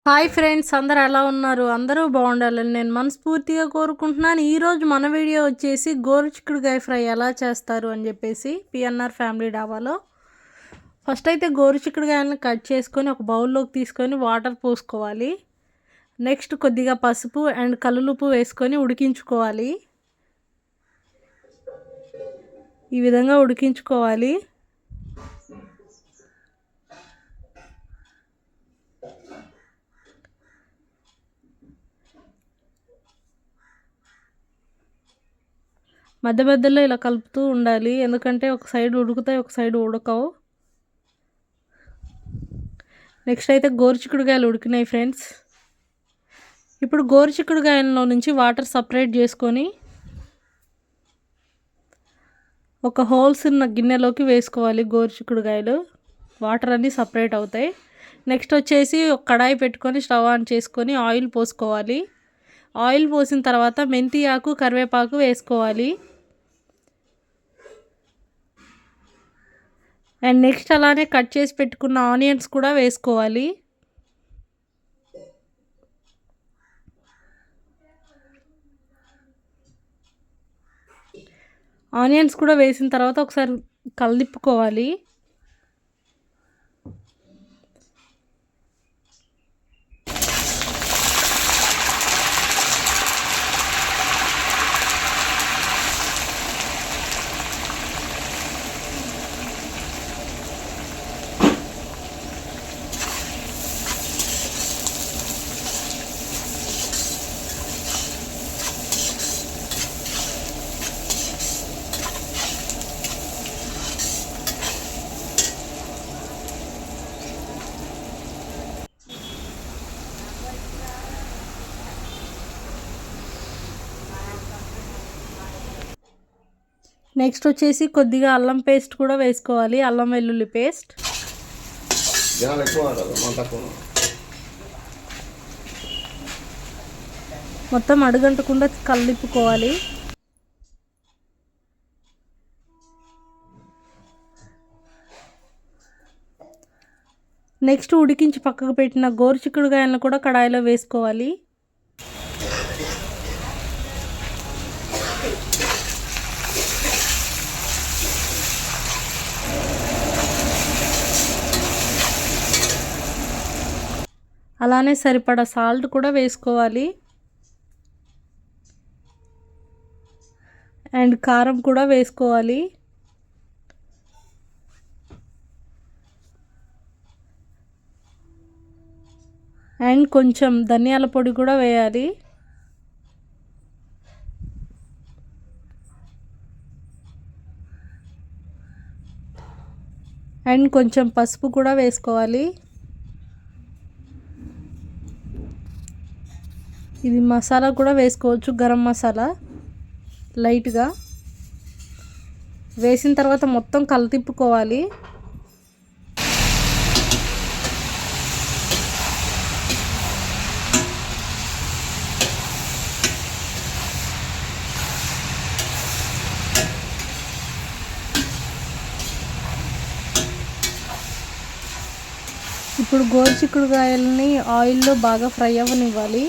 Hi friends, అందరూ ఎలా ఉన్నారు? అందరూ బాగుండాలని నేను మనస్ఫూర్తిగా కోరుకుంటున్నాను. ఈరోజు మన వీడియో వచ్చేసి గోరుచిక్కుడుకాయ ఫ్రై ఎలా చేస్తారు అని చెప్పేసి పిఎన్ఆర్ ఫ్యామిలీ డాబాలో. ఫస్ట్ అయితే గోరుచిక్కుడుకాయలను కట్ చేసుకొని ఒక బౌల్లోకి తీసుకొని వాటర్ పోసుకోవాలి. నెక్స్ట్ కొద్దిగా పసుపు అండ్ కల్లుప్పు వేసుకొని ఉడికించుకోవాలి. ఈ విధంగా ఉడికించుకోవాలి. మధ్య మధ్యలో ఇలా కలుపుతూ ఉండాలి, ఎందుకంటే ఒక సైడ్ ఉడుకుతాయి, ఒక సైడ్ ఉడకవు. నెక్స్ట్ అయితే గోరుచిక్కుడుకాయలు ఉడికినాయి ఫ్రెండ్స్. ఇప్పుడు గోరుచిక్కుడుకాయలలో నుంచి వాటర్ సపరేట్ చేసుకొని ఒక హోల్స్ ఉన్న గిన్నెలోకి వేసుకోవాలి. గోరుచిక్కుడుకాయలు వాటర్ అన్నీ సపరేట్ అవుతాయి. నెక్స్ట్ వచ్చేసి ఒక కడాయి పెట్టుకొని స్టవ్ ఆన్ చేసుకొని ఆయిల్ పోసుకోవాలి. ఆయిల్ పోసిన తర్వాత మెంతి ఆకు, కరివేపాకు వేసుకోవాలి. అండ్ నెక్స్ట్ అలానే కట్ చేసి పెట్టుకున్న ఆనియన్స్ కూడా వేసుకోవాలి. ఆనియన్స్ కూడా వేసిన తర్వాత ఒకసారి కలిపుకోవాలి. నెక్స్ట్ వచ్చేసి కొద్దిగా అల్లం పేస్ట్ కూడా వేసుకోవాలి. అల్లం వెల్లుల్లి పేస్ట్. మొత్తం అడుగంటకుండా కలిపుకోవాలి. నెక్స్ట్ ఉడికించి పక్కకు పెట్టిన గోరుచిక్కుడుకాయలను కూడా కడాయిలో వేసుకోవాలి. అలానే సరిపడా సాల్ట్ కూడా వేసుకోవాలి. అండ్ కారం కూడా వేసుకోవాలి. అండ్ కొంచెం ధనియాల పొడి కూడా వేయాలి. అండ్ కొంచెం పసుపు కూడా వేసుకోవాలి. ఇది మసాలా కూడా వేసుకోవచ్చు, గరం మసాలా లైట్గా వేసిన తర్వాత మొత్తం కలితిప్పుకోవాలి. ఇప్పుడు గోరుచిక్కుడుకాయలని ఆయిల్లో బాగా ఫ్రై అవ్వనివ్వాలి.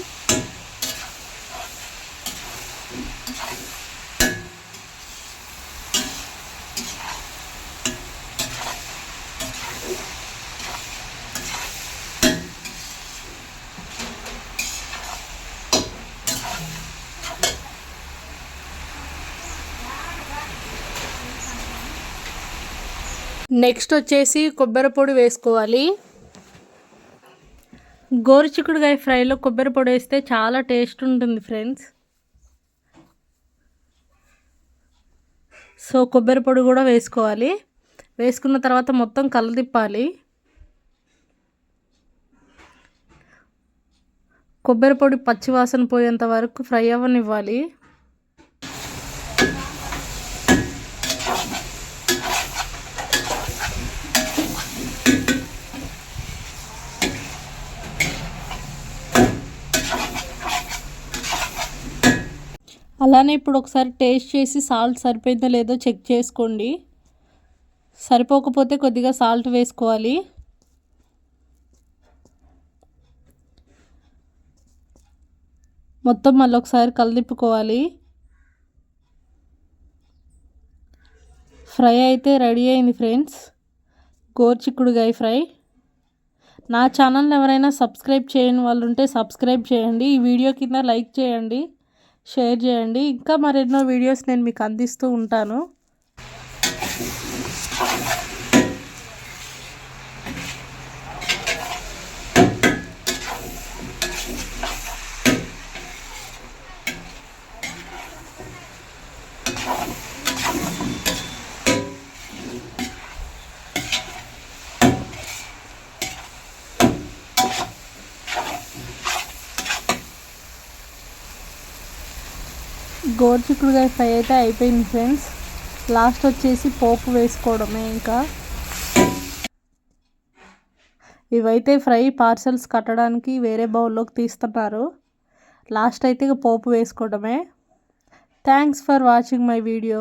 నెక్స్ట్ వచ్చేసి కొబ్బరి పొడి వేసుకోవాలి. గోరుచిక్కుడుకాయ ఫ్రైలో కొబ్బరి పొడి వేస్తే చాలా టేస్ట్ ఉంటుంది ఫ్రెండ్స్. సో కొబ్బరి పొడి కూడా వేసుకోవాలి. వేసుకున్న తర్వాత మొత్తం కలదిప్పాలి. కొబ్బరి పొడి పచ్చివాసన పోయేంత వరకు ఫ్రై అవ్వనివ్వాలి. అలానే ఇప్పుడు ఒకసారి టేస్ట్ చేసి సాల్ట్ సరిపోయిందో లేదో చెక్ చేసుకోండి. సరిపోకపోతే కొద్దిగా సాల్ట్ వేసుకోవాలి. మొత్తం మళ్ళీ ఒకసారి కలిదిప్పుకోవాలి. ఫ్రై అయితే రెడీ అయింది ఫ్రెండ్స్, గోరుచిక్కుడుకాయ ఫ్రై. నా ఛానల్ని ఎవరైనా సబ్స్క్రైబ్ చేయని వాళ్ళు ఉంటే సబ్స్క్రైబ్ చేయండి. ఈ వీడియో కింద లైక్ చేయండి, షేర్ చేయండి. ఇంకా మరెన్నో వీడియోస్ నేను మీకు అందిస్తూ ఉంటాను. గోరుచిక్కుడుకాయ ఫ్రై అయితే అయిపోయింది ఫ్రెండ్స్. లాస్ట్ వచ్చేసి పోపు వేసుకోవడమే. ఇంకా ఇవైతే ఫ్రై పార్సల్స్ కట్టడానికి వేరే బౌల్లోకి తీస్తున్నారు. లాస్ట్ అయితే ఇక పోపు వేసుకోవడమే. Thanks for watching my video.